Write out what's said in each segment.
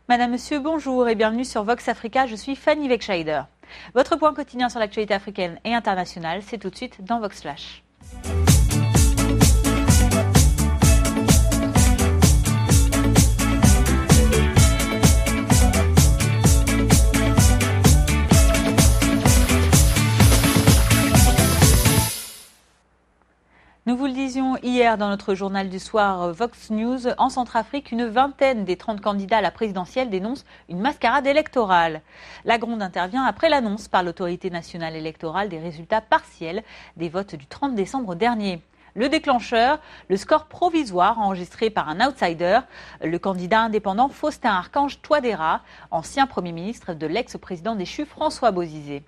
Madame, Monsieur, bonjour et bienvenue sur Vox Africa, je suis Fanny Wegscheider. Votre point quotidien sur l'actualité africaine et internationale, c'est tout de suite dans Vox Flash. Nous vous le disions hier dans notre journal du soir Vox News, en Centrafrique, une vingtaine des 30 candidats à la présidentielle dénoncent une mascarade électorale. La gronde intervient après l'annonce par l'autorité nationale électorale des résultats partiels des votes du 30 décembre dernier. Le déclencheur, le score provisoire enregistré par un outsider, le candidat indépendant Faustin Archange Touadéra, ancien Premier ministre de l'ex-président déchu François Bozizé.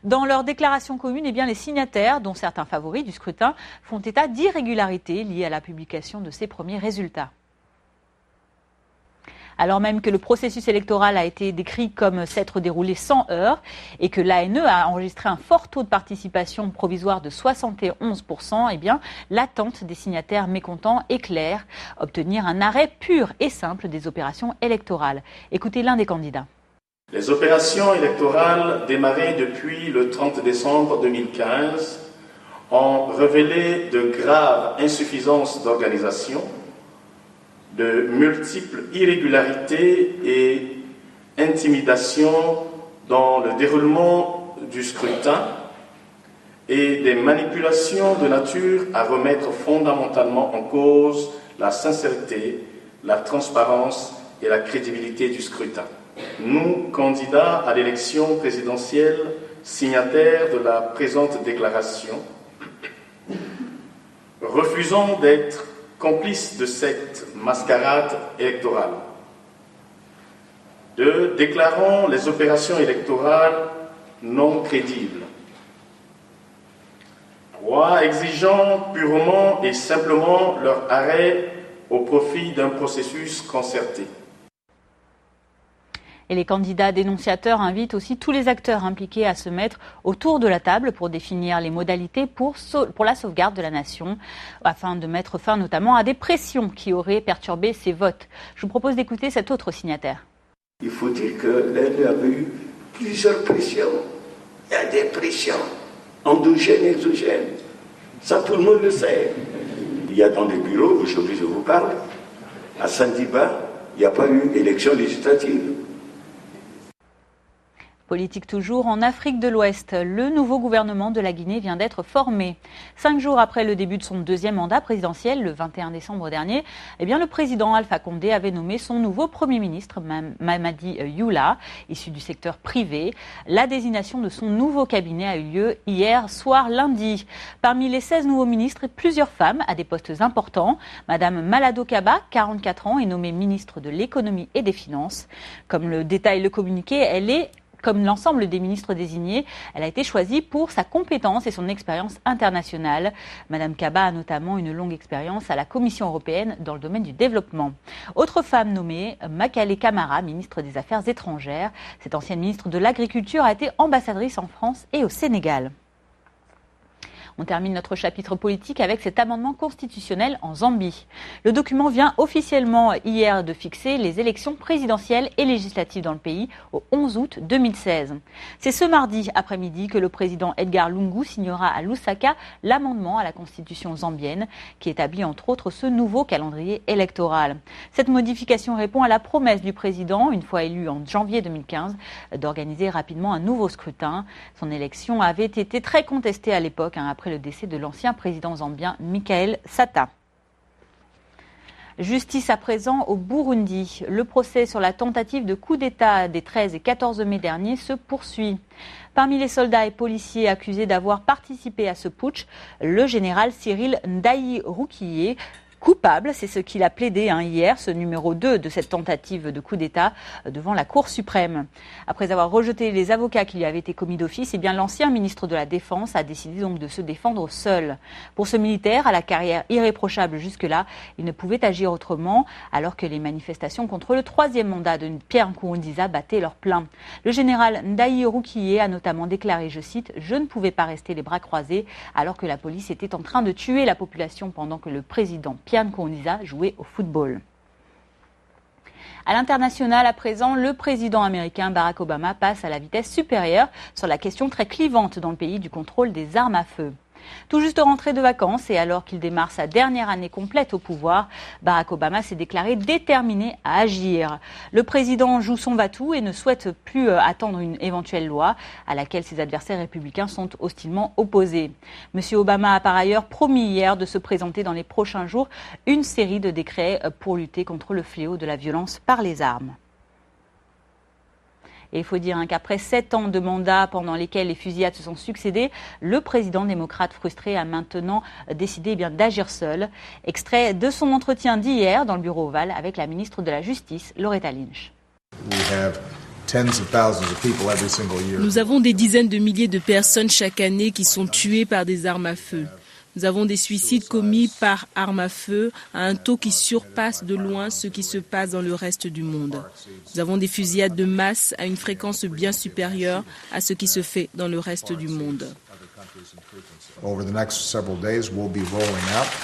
Dans leur déclaration commune, les signataires, dont certains favoris du scrutin, font état d'irrégularités liées à la publication de ces premiers résultats. Alors même que le processus électoral a été décrit comme s'être déroulé sans heurts et que l'ANE a enregistré un fort taux de participation provisoire de 71%, l'attente des signataires mécontents est claire, obtenir un arrêt pur et simple des opérations électorales. Écoutez l'un des candidats. Les opérations électorales démarrées depuis le 30 décembre 2015 ont révélé de graves insuffisances d'organisation, de multiples irrégularités et intimidations dans le déroulement du scrutin et des manipulations de nature à remettre fondamentalement en cause la sincérité, la transparence et la crédibilité du scrutin. Nous, candidats à l'élection présidentielle, signataires de la présente déclaration, refusons d'être complices de cette mascarade électorale. Déclarons les opérations électorales non crédibles. 3. Exigeons purement et simplement leur arrêt au profit d'un processus concerté. Et les candidats dénonciateurs invitent aussi tous les acteurs impliqués à se mettre autour de la table pour définir les modalités pour la sauvegarde de la nation, afin de mettre fin notamment à des pressions qui auraient perturbé ces votes. Je vous propose d'écouter cet autre signataire. Il faut dire que l'ANE avait eu plusieurs pressions. Il y a des pressions endogènes et exogènes. Ça, tout le monde le sait. Il y a dans les bureaux, aujourd'hui je vous parle, à Sandiba, il n'y a pas eu élection législative. Politique toujours, en Afrique de l'Ouest, le nouveau gouvernement de la Guinée vient d'être formé. 5 jours après le début de son deuxième mandat présidentiel, le 21 décembre dernier, le président Alpha Condé avait nommé son nouveau Premier ministre, Mamadi Youla, issu du secteur privé. La désignation de son nouveau cabinet a eu lieu hier soir lundi. Parmi les 16 nouveaux ministres, plusieurs femmes à des postes importants. Madame Malado Kaba, 44 ans, est nommée ministre de l'économie et des finances. Comme le détaille le communiqué, elle est comme l'ensemble des ministres désignés, elle a été choisie pour sa compétence et son expérience internationale. Madame Kaba a notamment une longue expérience à la Commission européenne dans le domaine du développement. Autre femme nommée, Makale Camara, ministre des Affaires étrangères. Cette ancienne ministre de l'Agriculture a été ambassadrice en France et au Sénégal. On termine notre chapitre politique avec cet amendement constitutionnel en Zambie. Le document vient officiellement hier de fixer les élections présidentielles et législatives dans le pays au 11 août 2016. C'est ce mardi après-midi que le président Edgar Lungu signera à Lusaka l'amendement à la constitution zambienne qui établit entre autres ce nouveau calendrier électoral. Cette modification répond à la promesse du président, une fois élu en janvier 2015, d'organiser rapidement un nouveau scrutin. Son élection avait été très contestée à l'époque, après le décès de l'ancien président zambien Michael Sata. Justice à présent au Burundi. Le procès sur la tentative de coup d'État des 13 et 14 mai dernier se poursuit. Parmi les soldats et policiers accusés d'avoir participé à ce putsch, le général Cyril Ndayi-Rukiye, coupable, c'est ce qu'il a plaidé hier, ce numéro 2 de cette tentative de coup d'État devant la Cour suprême. Après avoir rejeté les avocats qui lui avaient été commis d'office, l'ancien ministre de la Défense a décidé donc de se défendre seul. Pour ce militaire, à la carrière irréprochable jusque-là, il ne pouvait agir autrement, alors que les manifestations contre le 3e mandat de Pierre Nkurunziza battaient leur plein. Le général Ndayi-Rukiye a notamment déclaré, je cite, « Je ne pouvais pas rester les bras croisés alors que la police était en train de tuer la population pendant que le président Pierre Nkurunziza jouait au football ». À l'international, à présent, le président américain Barack Obama passe à la vitesse supérieure sur la question très clivante dans le pays du contrôle des armes à feu. Tout juste rentré de vacances et alors qu'il démarre sa dernière année complète au pouvoir, Barack Obama s'est déclaré déterminé à agir. Le président joue son va-tout et ne souhaite plus attendre une éventuelle loi à laquelle ses adversaires républicains sont hostilement opposés. Monsieur Obama a par ailleurs promis hier de se présenter dans les prochains jours une série de décrets pour lutter contre le fléau de la violence par les armes. Et il faut dire qu'après 7 ans de mandat pendant lesquels les fusillades se sont succédées, le président démocrate frustré a maintenant décidé d'agir seul. Extrait de son entretien d'hier dans le bureau ovale avec la ministre de la Justice, Loretta Lynch. Nous avons des dizaines de milliers de personnes chaque année qui sont tuées par des armes à feu. Nous avons des suicides commis par arme à feu à un taux qui surpasse de loin ce qui se passe dans le reste du monde. Nous avons des fusillades de masse à une fréquence bien supérieure à ce qui se fait dans le reste du monde.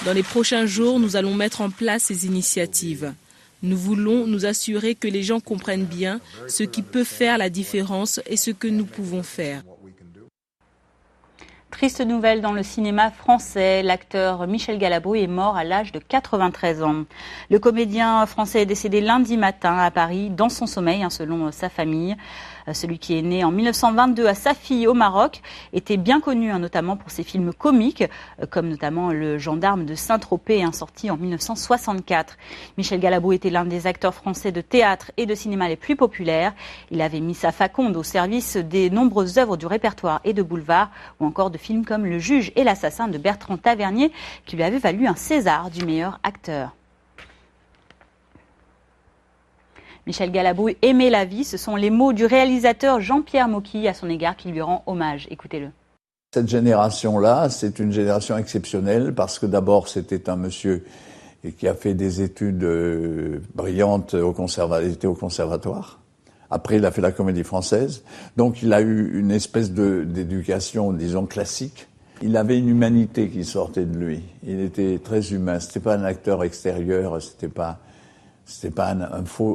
Dans les prochains jours, nous allons mettre en place ces initiatives. Nous voulons nous assurer que les gens comprennent bien ce qui peut faire la différence et ce que nous pouvons faire. Triste nouvelle dans le cinéma français, l'acteur Michel Galabru est mort à l'âge de 93 ans. Le comédien français est décédé lundi matin à Paris dans son sommeil, selon sa famille. Celui qui est né en 1922 à Safi au Maroc était bien connu notamment pour ses films comiques, comme notamment Le Gendarme de Saint-Tropez, sorti en 1964. Michel Galabru était l'un des acteurs français de théâtre et de cinéma les plus populaires. Il avait mis sa faconde au service des nombreuses œuvres du répertoire et de boulevard, ou encore de films comme Le Juge et l'Assassin de Bertrand Tavernier, qui lui avait valu un César du meilleur acteur. Michel Galabru aimait la vie, ce sont les mots du réalisateur Jean-Pierre Mocky à son égard qui lui rend hommage. Écoutez-le. Cette génération-là, c'est une génération exceptionnelle parce que d'abord c'était un monsieur qui a fait des études brillantes il était au conservatoire. Après, il a fait la Comédie Française. Donc, il a eu une espèce d'éducation, disons, classique. Il avait une humanité qui sortait de lui. Il était très humain. C'était pas un acteur extérieur, c'était pas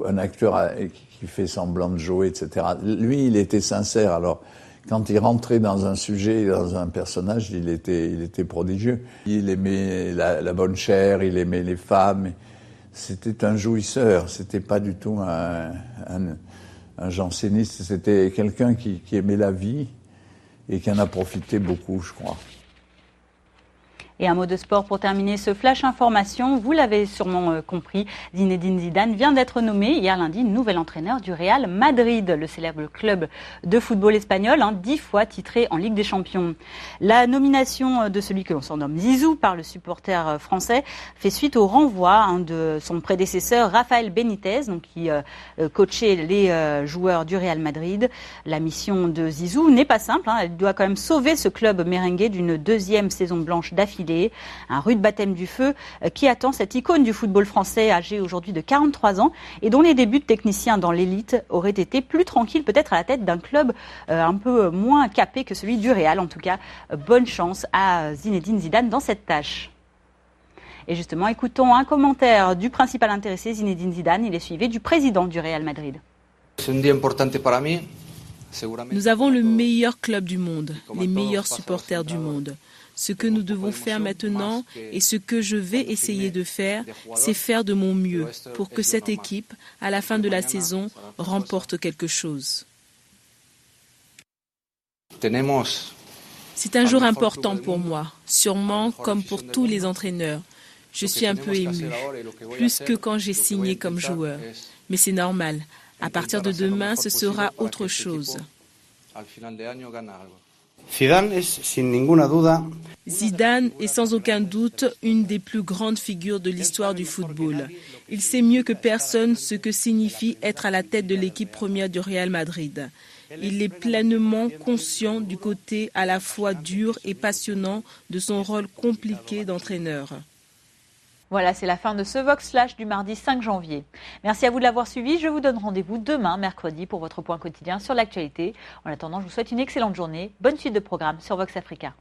un acteur qui fait semblant de jouer, etc. Lui, il était sincère. Alors, quand il rentrait dans un sujet, dans un personnage, il était prodigieux. Il aimait la bonne chair, il aimait les femmes. C'était un jouisseur. C'était pas du tout un janséniste. C'était quelqu'un qui aimait la vie et qui en a profité beaucoup, je crois. Et un mot de sport pour terminer ce flash information. Vous l'avez sûrement compris, Zinedine Zidane vient d'être nommé hier lundi nouvel entraîneur du Real Madrid, le célèbre club de football espagnol, 10 fois titré en Ligue des Champions. La nomination de celui que l'on surnomme Zizou par le supporter français fait suite au renvoi de son prédécesseur Rafael Benitez, qui coachait les joueurs du Real Madrid. La mission de Zizou n'est pas simple, elle doit quand même sauver ce club merengue d'une deuxième saison blanche d'affilée. Un rude baptême du feu qui attend cette icône du football français âgée aujourd'hui de 43 ans et dont les débuts de technicien dans l'élite auraient été plus tranquilles peut-être à la tête d'un club un peu moins capé que celui du Real. En tout cas, bonne chance à Zinedine Zidane dans cette tâche. Et justement, écoutons un commentaire du principal intéressé, Zinedine Zidane. Il est suivi du président du Real Madrid. Nous avons le meilleur club du monde, les meilleurs supporters du monde. Ce que nous devons faire maintenant et ce que je vais essayer de faire, c'est faire de mon mieux pour que cette équipe, à la fin de la saison, remporte quelque chose. C'est un jour important pour moi, sûrement comme pour tous les entraîneurs. Je suis un peu ému, plus que quand j'ai signé comme joueur. Mais c'est normal. À partir de demain, ce sera autre chose. Zidane est sans aucun doute une des plus grandes figures de l'histoire du football. Il sait mieux que personne ce que signifie être à la tête de l'équipe première du Real Madrid. Il est pleinement conscient du côté à la fois dur et passionnant de son rôle compliqué d'entraîneur. Voilà, c'est la fin de ce Vox Flash du mardi 5 janvier. Merci à vous de l'avoir suivi. Je vous donne rendez-vous demain, mercredi, pour votre point quotidien sur l'actualité. En attendant, je vous souhaite une excellente journée. Bonne suite de programme sur Vox Africa.